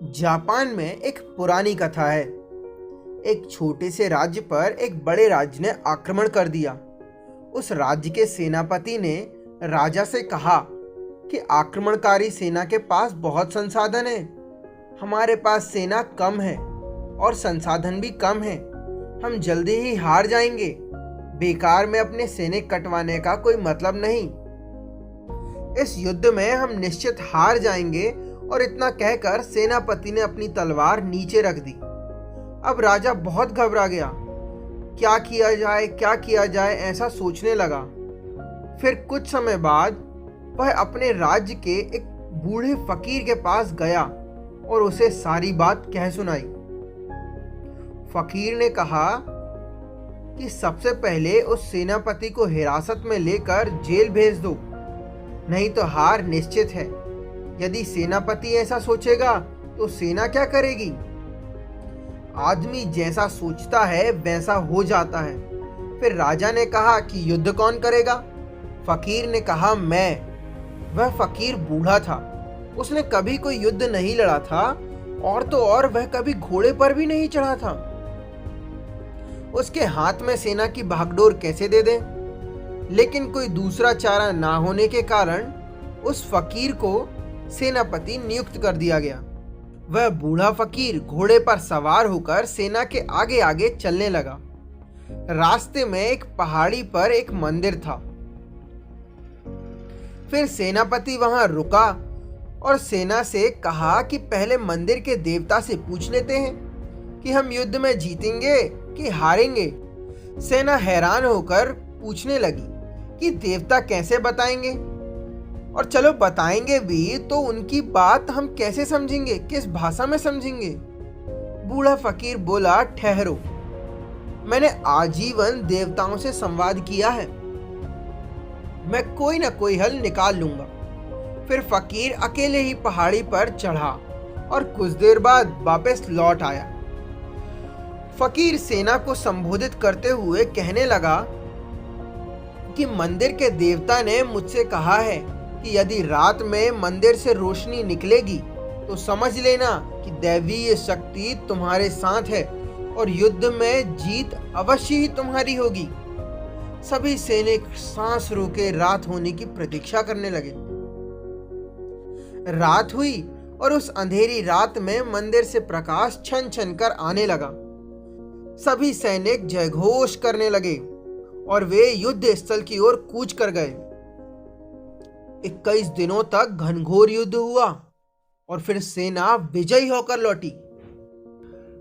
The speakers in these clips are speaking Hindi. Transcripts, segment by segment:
जापान में एक पुरानी कथा है। एक छोटे से राज्य पर एक बड़े राज्य ने आक्रमण कर दिया। उस राज्य के सेनापति ने राजा से कहा कि आक्रमणकारी सेना के पास बहुत संसाधन है, हमारे पास सेना कम है और संसाधन भी कम है, हम जल्दी ही हार जाएंगे। बेकार में अपने सैनिक कटवाने का कोई मतलब नहीं, इस युद्ध में हम निश्चित हार जाएंगे। और इतना कहकर सेनापति ने अपनी तलवार नीचे रख दी। अब राजा बहुत घबरा गया, क्या किया जाए ऐसा सोचने लगा। फिर कुछ समय बाद वह अपने राज्य के एक बूढ़े फकीर के पास गया और उसे सारी बात कह सुनाई। फकीर ने कहा कि सबसे पहले उस सेनापति को हिरासत में लेकर जेल भेज दो, नहीं तो हार निश्चित है। यदि सेनापति ऐसा सोचेगा तो सेना क्या करेगी? आदमी जैसा सोचता है वैसा हो जाता है। फिर राजा ने कहा कि युद्ध कौन करेगा? फकीर ने कहा मैं। वह फकीर बूढ़ा था, उसने कभी कोई युद्ध नहीं लड़ा था और तो और वह कभी घोड़े पर भी नहीं चढ़ा था। उसके हाथ में सेना की भागडोर कैसे दे दें? लेकिन कोई दूसरा चारा ना होने के कारण उस फकीर को सेनापति नियुक्त कर दिया गया। वह बूढ़ा फकीर घोड़े पर सवार होकर सेना के आगे आगे चलने लगा। रास्ते में एक पहाड़ी पर एक मंदिर था। फिर सेनापति वहां रुका और सेना से कहा कि पहले मंदिर के देवता से पूछ लेते हैं कि हम युद्ध में जीतेंगे कि हारेंगे। सेना हैरान होकर पूछने लगी कि देवता कैसे बताएंगे, और चलो बताएंगे भी तो उनकी बात हम कैसे समझेंगे, किस भाषा में समझेंगे? बूढ़ा फकीर बोला, ठहरो, मैंने आजीवन देवताओं से संवाद किया है, मैं कोई ना कोई हल निकाल लूंगा। फिर फकीर अकेले ही पहाड़ी पर चढ़ा और कुछ देर बाद वापस लौट आया। फकीर सेना को संबोधित करते हुए कहने लगा कि मंदिर के देवता ने मुझसे कहा है कि यदि रात में मंदिर से रोशनी निकलेगी तो समझ लेना कि दैवीय शक्ति तुम्हारे साथ है और युद्ध में जीत अवश्य ही तुम्हारी होगी। सभी सैनिक सांस रोके रात होने की प्रतीक्षा करने लगे। रात हुई और उस अंधेरी रात में मंदिर से प्रकाश छन छन कर आने लगा। सभी सैनिक जयघोष करने लगे और वे युद्ध स्थल की ओर कूच कर गए। 21 दिनों तक घनघोर युद्ध हुआ और फिर सेना विजयी होकर लौटी।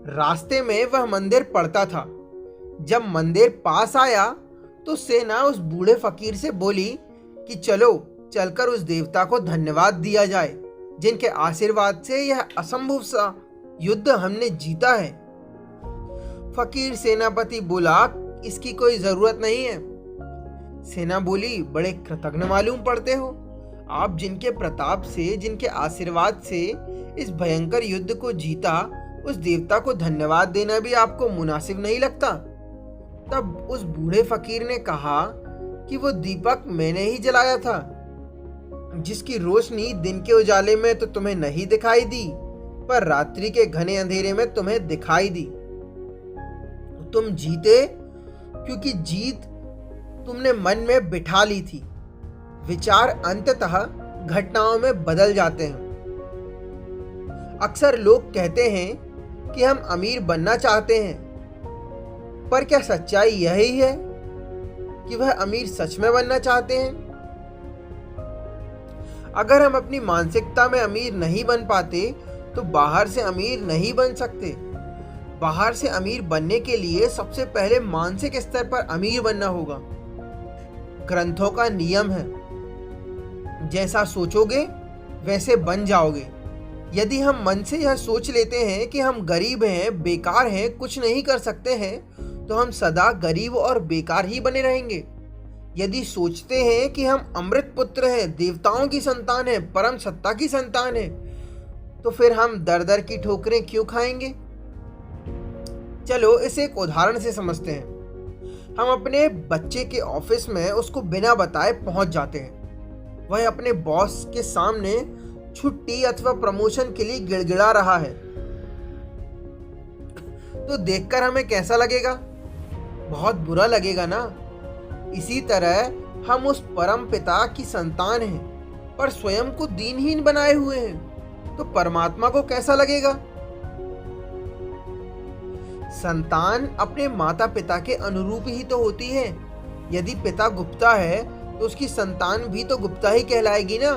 रास्ते में वह मंदिर पड़ता था। जब मंदिर पास आया तो सेना उस बूढ़े फकीर से बोली कि चलो चलकर उस देवता को धन्यवाद दिया जाए जिनके आशीर्वाद से यह असंभव सा युद्ध हमने जीता है। फकीर सेनापति बोला, इसकी कोई जरूरत नहीं है। सेना बोली, बड़े कृतज्ञ मालूम पड़ते हो, आप जिनके प्रताप से, जिनके आशीर्वाद से इस भयंकर युद्ध को जीता, उस देवता को धन्यवाद देना भी आपको मुनासिब नहीं लगता? तब उस बूढ़े फकीर ने कहा कि वो दीपक मैंने ही जलाया था, जिसकी रोशनी दिन के उजाले में तो तुम्हें नहीं दिखाई दी पर रात्रि के घने अंधेरे में तुम्हें दिखाई दी। तुम जीते क्योंकि जीत तुमने मन में बिठा ली थी। विचार अंततः घटनाओं में बदल जाते हैं। अक्सर लोग कहते हैं कि हम अमीर बनना चाहते हैं, पर क्या सच्चाई यही है कि वह अमीर सच में बनना चाहते हैं? अगर हम अपनी मानसिकता में अमीर नहीं बन पाते तो बाहर से अमीर नहीं बन सकते। बाहर से अमीर बनने के लिए सबसे पहले मानसिक स्तर पर अमीर बनना होगा। ग्रंथों का नियम है, जैसा सोचोगे वैसे बन जाओगे। यदि हम मन से यह सोच लेते हैं कि हम गरीब हैं, बेकार हैं, कुछ नहीं कर सकते हैं, तो हम सदा गरीब और बेकार ही बने रहेंगे। यदि सोचते हैं कि हम अमृत पुत्र हैं, देवताओं की संतान हैं, परम सत्ता की संतान हैं, तो फिर हम दर दर की ठोकरें क्यों खाएंगे? चलो इसे एक उदाहरण से समझते हैं। हम अपने बच्चे के ऑफिस में उसको बिना बताए पहुंच जाते हैं। वह अपने बॉस के सामने छुट्टी अथवा प्रमोशन के लिए गिड़गिड़ा रहा है, तो देखकर हमें कैसा लगेगा? बहुत बुरा लगेगा ना। इसी तरह हम उस परम पिता की संतान हैं, पर स्वयं को दीनहीन बनाए हुए हैं, तो परमात्मा को कैसा लगेगा? संतान अपने माता पिता के अनुरूप ही तो होती है। यदि पिता गुप्ता है तो उसकी संतान भी तो गुप्ता ही कहलाएगी ना।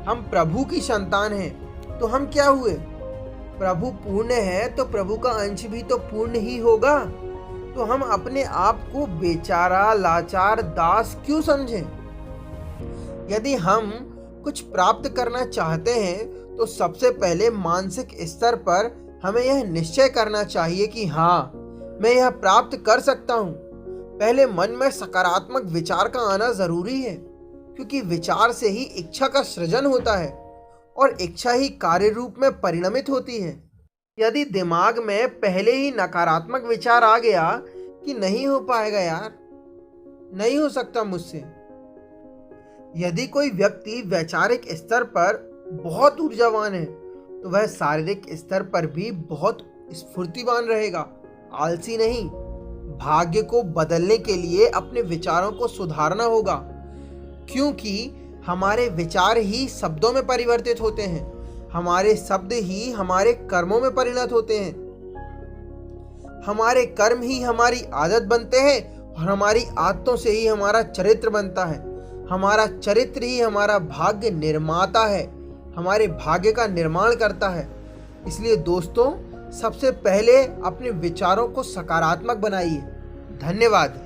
हम प्रभु की संतान हैं, तो हम क्या हुए? प्रभु पूर्ण है तो प्रभु का अंश भी तो पूर्ण ही होगा। तो हम अपने आप को बेचारा, लाचार, दास क्यों समझें? यदि हम कुछ प्राप्त करना चाहते हैं तो सबसे पहले मानसिक स्तर पर हमें यह निश्चय करना चाहिए कि हाँ, मैं यह प्राप्त कर सकता हूँ। पहले मन में सकारात्मक विचार का आना जरूरी है, क्योंकि विचार से ही इच्छा का सृजन होता है और इच्छा ही कार्य रूप में परिणमित होती है। यदि दिमाग में पहले ही नकारात्मक विचार आ गया कि नहीं हो पाएगा यार, नहीं हो सकता मुझसे। यदि कोई व्यक्ति वैचारिक स्तर पर बहुत ऊर्जावान है तो वह शारीरिक स्तर पर भी बहुत स्फूर्तिवान रहेगा, आलसी नहीं। भाग्य को बदलने के लिए अपने विचारों को सुधारना होगा, क्योंकि हमारे विचार ही शब्दों में परिवर्तित होते हैं, हमारे शब्द ही हमारे कर्मों में परिणत होते हैं, हमारे कर्म ही हमारी आदत बनते हैं और हमारी आदतों से ही हमारा चरित्र बनता है। हमारा चरित्र ही हमारा भाग्य निर्माता है, हमारे भाग्य का निर्माण करता है। इसलिए दोस्तों, सबसे पहले अपने विचारों को सकारात्मक बनाइए। धन्यवाद।